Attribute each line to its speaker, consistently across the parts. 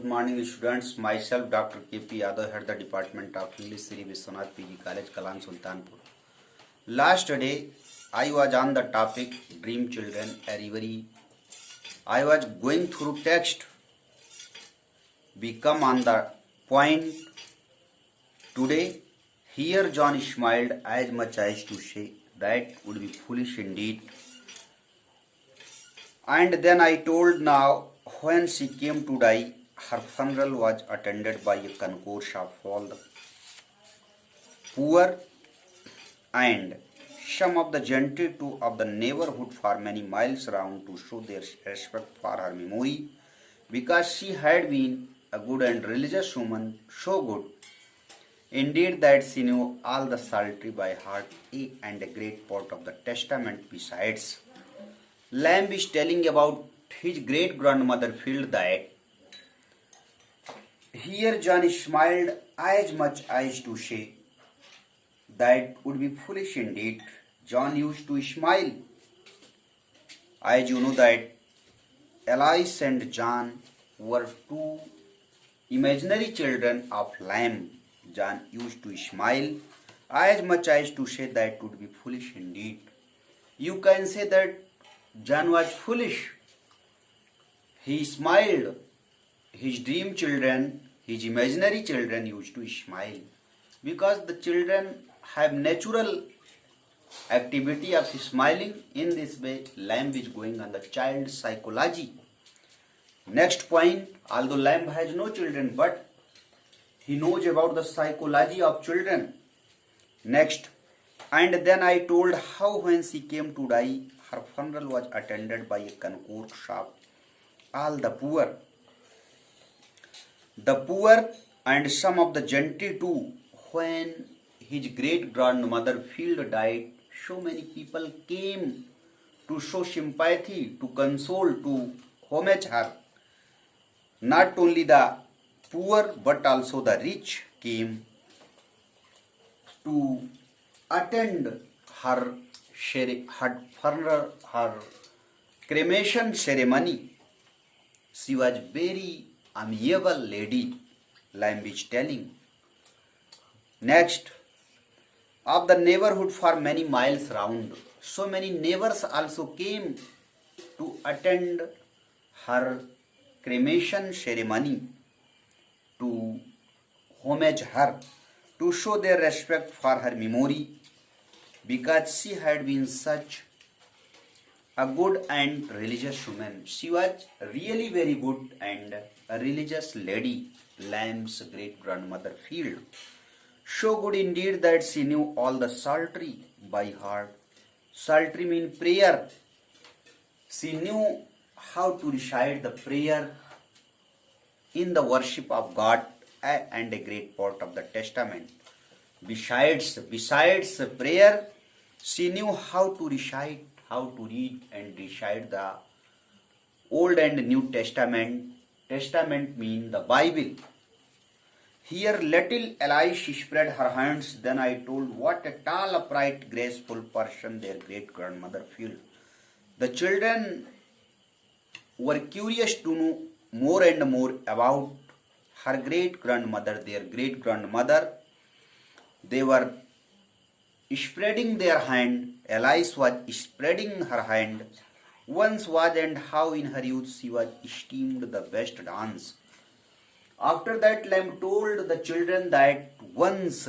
Speaker 1: morning students. Myself Dr. K.P. Yadav, head the Department of English, Sri Vishwanath PG College, Kalan Sultanpur. Last day I was on the topic Dream Children, a reverie. I was going through text. We come on the point today. Here John smiled as much as to say that would be foolish indeed. And then I told now when she came to die, her funeral was attended by a concourse of all the poor and some of the gentry too of the neighborhood for many miles round to show their respect for her memory, because she had been a good and religious woman, so good indeed that she knew all the psaltery by heart, and a great part of the Testament besides. Lamb is telling about his great grandmother felt that. Here John smiled as much as to say that would be foolish indeed. John used to smile. As you know that Elias and John were two imaginary children of Lamb. John used to smile as much as to say that would be foolish indeed. You can say that John was foolish. He smiled. His dream children, his imaginary children used to smile because the children have natural activity of smiling. In this way, Lamb is going on the child psychology. Next point, although Lamb has no children, but he knows about the psychology of children. Next, and then I told how when she came to die, her funeral was attended by a concourse of all the poor. The poor and some of the gentry too. When his great grandmother Field died, so many people came to show sympathy, to console, to homage her. Not only the poor but also the rich came to attend her funeral, her cremation ceremony. She was very amiable lady, Lamb is telling. Next, of the neighborhood for many miles round, so many neighbors also came to attend her cremation ceremony, to homage her, to show their respect for her memory, because she had been such a good and religious woman. She was really very good and a religious lady, Lamb's great grandmother Field. So good indeed that she knew all the psaltery by heart. Psaltery means prayer. She knew how to recite the prayer in the worship of God and a great part of the Testament. Besides prayer, she knew how to recite, how to read and recite the Old and New Testament. Testament means the Bible. Here little Elias spread her hands. Then I told what a tall, upright, graceful person their great grandmother felt. The children were curious to know more and more about her great grandmother, their great grandmother. They were spreading their hand. Elias was spreading her hand. Once was and how in her youth she was esteemed the best dance. After that, Lamb told the children that once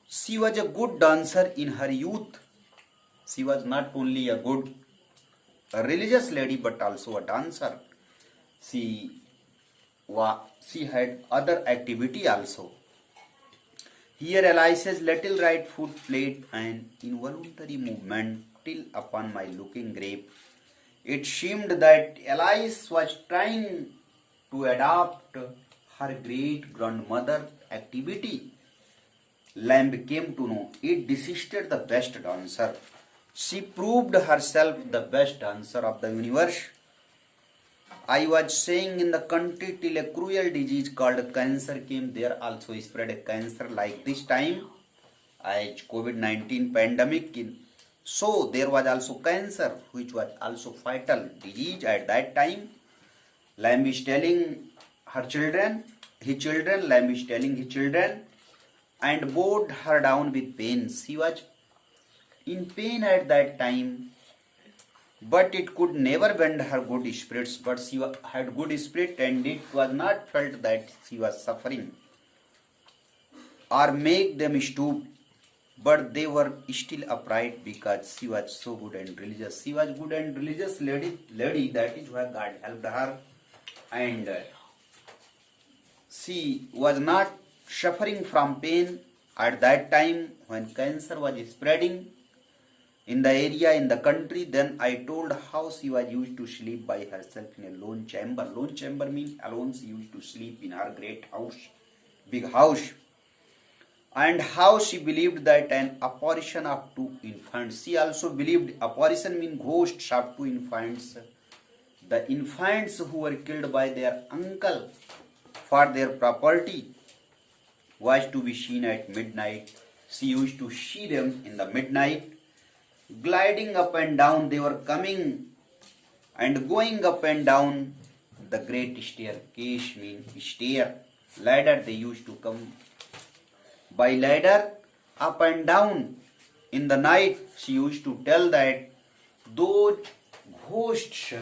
Speaker 1: she was a good dancer in her youth. She was not only a religious lady but also a dancer. She had other activity also. Here Elias's little right foot played an involuntary movement till upon my looking grave. It seemed that Elias was trying to adopt her great grandmother activity. Lamb came to know it desisted the best dancer. She proved herself the best dancer of the universe. I was saying in the country till a cruel disease called cancer came, there also spread a cancer like this time as COVID-19 pandemic. So there was also cancer which was also fatal disease at that time. Lamb is telling her children, his children, Lamb is telling his children, and bowed her down with pain. She was in pain at that time, but it could never bend her good spirits. But she had good spirit, and it was not felt that she was suffering or make them stoop. But they were still upright because she was so good and religious. She was good and religious lady. That is why God helped her, and she was not suffering from pain at that time when cancer was spreading in the area, in the country. Then I told how she was used to sleep by herself in a lone chamber. Lone chamber means alone. She used to sleep in her great house, big house. And how she believed that an apparition of two infants. She also believed apparition means ghosts of two infants. The infants who were killed by their uncle for their property was to be seen at midnight. She used to see them in the midnight, gliding up and down. They were coming and going up and down the great staircase, means stair, ladder. They used to come by ladder up and down in the night. She used to tell that those ghosts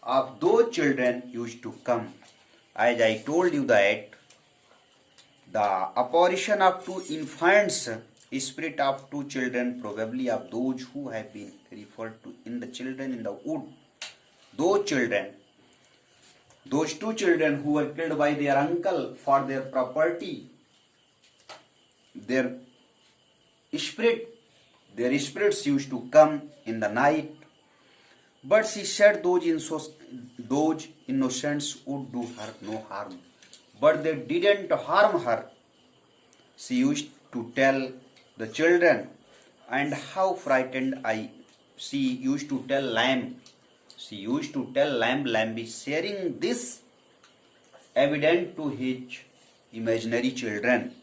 Speaker 1: of those children used to come. As I told you that the apparition of two infants, spirit of two children, probably of those who have been referred to in the children in the wood, those children, those two children who were killed by their uncle for their property, their spirits used to come in the night. But she said those innocents would do her no harm. But they didn't harm her. She used to tell the children, and how frightened she used to tell Lamb. She used to tell Lamb. Lamb is sharing this evident to his imaginary children.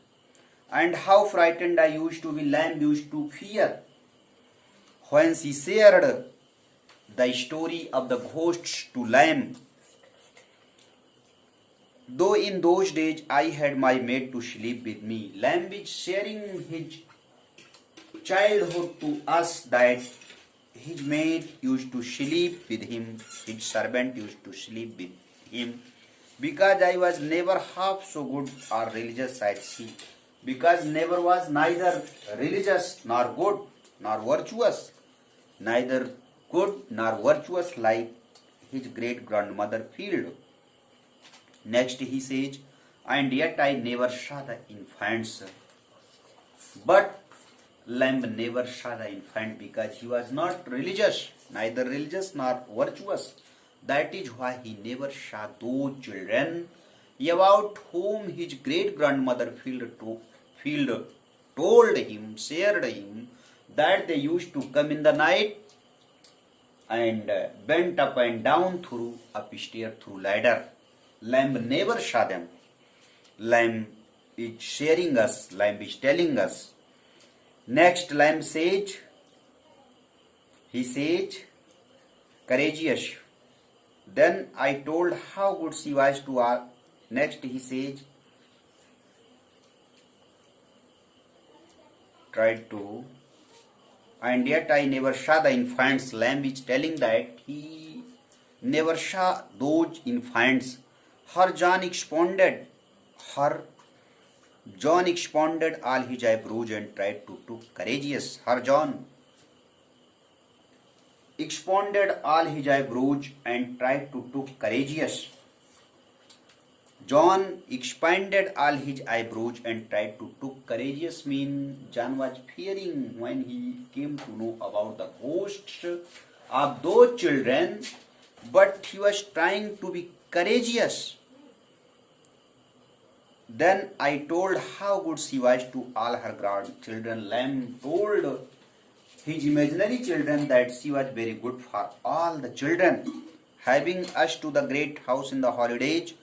Speaker 1: And how frightened I used to be. Lamb used to fear when she shared the story of the ghosts to Lamb. Though in those days I had my maid to sleep with me. Lamb is sharing his childhood to us, that his maid used to sleep with him, his servant used to sleep with him, because I was never half so good or religious as she. Because never was neither religious nor good nor virtuous, neither good nor virtuous like his great grandmother filled. Next he says, and yet I never saw the infants. But Lamb never saw the infant because he was not religious, neither religious nor virtuous. That is why he never saw those children about whom his great grandmother told him, shared him, that they used to come in the night and bent up and down through upstairs through ladder. Lamb never saw them. Lamb is sharing us, Lamb is telling us. Next Lamb says, he says, courageous. Then I told how good she was to us. Next he says, tried to, and yet I never saw the infants. Lamb is telling that he never saw those infants. Her John expounded all his eyebrows and tried to look courageous. Her John expounded all his eyebrows and tried to look courageous. John expanded all his eyebrows and tried to look courageous means John was fearing when he came to know about the ghosts of those children, but he was trying to be courageous. Then I told how good she was to all her grandchildren. Lamb told his imaginary children that she was very good for all the children, having us to the great house in the holidays,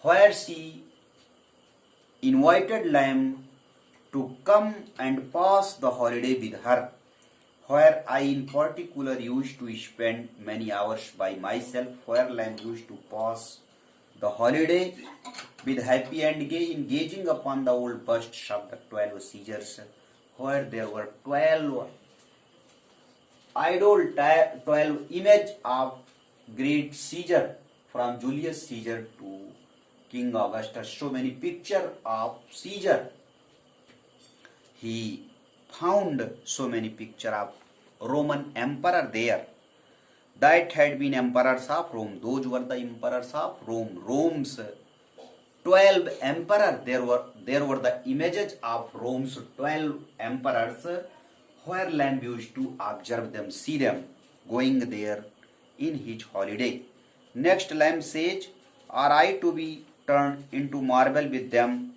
Speaker 1: where she invited Lamb to come and pass the holiday with her, where I in particular used to spend many hours by myself, where Lamb used to pass the holiday with happy and gay, engaging upon the old busts of the 12 Caesars, where there were 12 idol, 12 image of great Caesar, from Julius Caesar to King Augustus. So many picture of Caesar. He found so many picture of Roman emperor there that had been emperors of Rome. Those were the emperors of Rome. Rome's 12 emperors. There were the images of Rome's 12 emperors, where Lamb used to observe them, see them going there in his holiday. Next, Lamb says, "Are I to be turned into marble with them?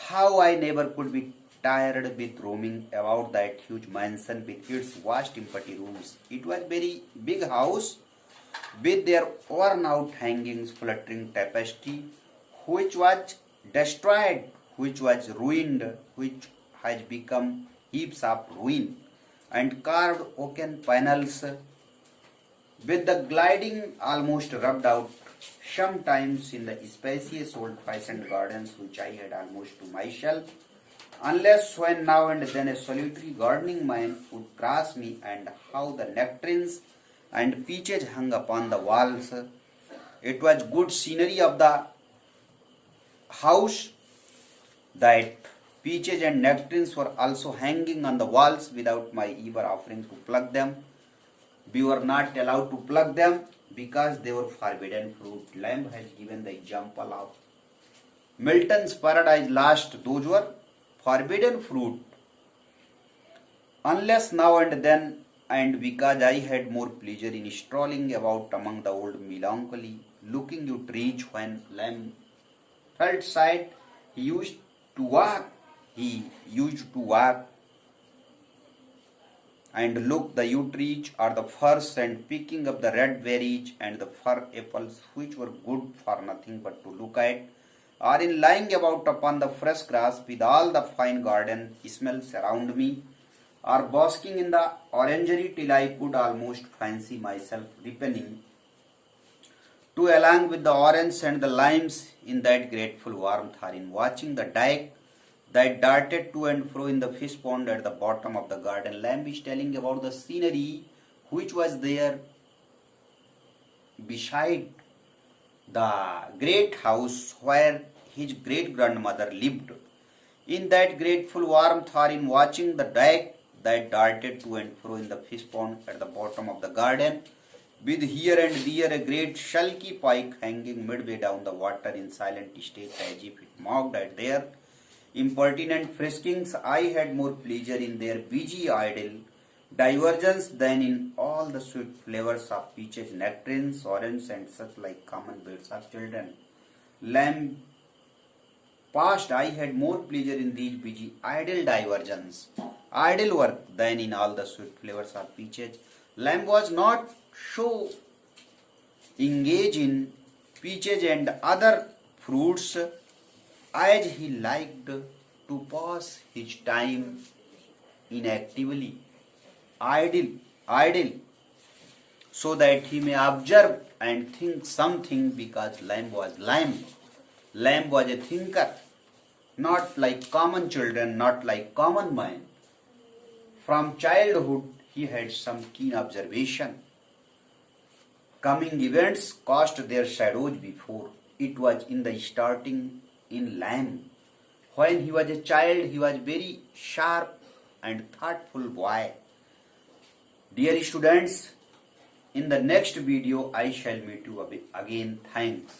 Speaker 1: How I never could be tired with roaming about that huge mansion with its vast empty rooms. It was very big house with their worn out hangings, fluttering tapestry, which was destroyed, which was ruined, which has become heaps of ruin, and carved oaken panels with the gliding almost rubbed out, sometimes in the spacious old-fashioned gardens which I had almost to myself, unless when now and then a solitary gardening man would cross me, and how the nectarines and peaches hung upon the walls. It was good scenery of the house that peaches and nectarines were also hanging on the walls without my ever offering to pluck them. We were not allowed to pluck them because they were forbidden fruit." Lamb has given the example of Milton's Paradise Lost. Those were forbidden fruit. "Unless now and then, and because I had more pleasure in strolling about among the old melancholy looking you trees, when Lamb felt sad, he used to walk and look the yew trees or the firs, and picking up the red berries and the fir apples, which were good for nothing but to look at, or in lying about upon the fresh grass with all the fine garden smells around me, or basking in the orangery till I could almost fancy myself ripening to along with the orange and the limes in that grateful warmth, or in watching the dyke that darted to and fro in the fish pond at the bottom of the garden." Lamb is telling about the scenery which was there beside the great house where his great grandmother lived. In that grateful warmth, or in watching the dyke that darted to and fro in the fish pond at the bottom of the garden, with here and there a great sulky pike hanging midway down the water in silent state, as if it mocked at their impertinent friskings, I had more pleasure in their busy idle divergence than in all the sweet flavors of peaches, nectarines, oranges, and such like common bits of children. Lamb past, I had more pleasure in these busy idle divergence, idle work, than in all the sweet flavors of peaches. Lamb was not so engaged in peaches and other fruits as he liked to pass his time inactively, idle, so that he may observe and think something, because Lamb was Lamb. Lamb was a thinker, not like common children, not like common men. From childhood he had some keen observation. Coming events cast their shadows before. It was in the starting in Lamb. When he was a child, he was very sharp and thoughtful boy. Dear students, in the next video I shall meet you again. Thanks.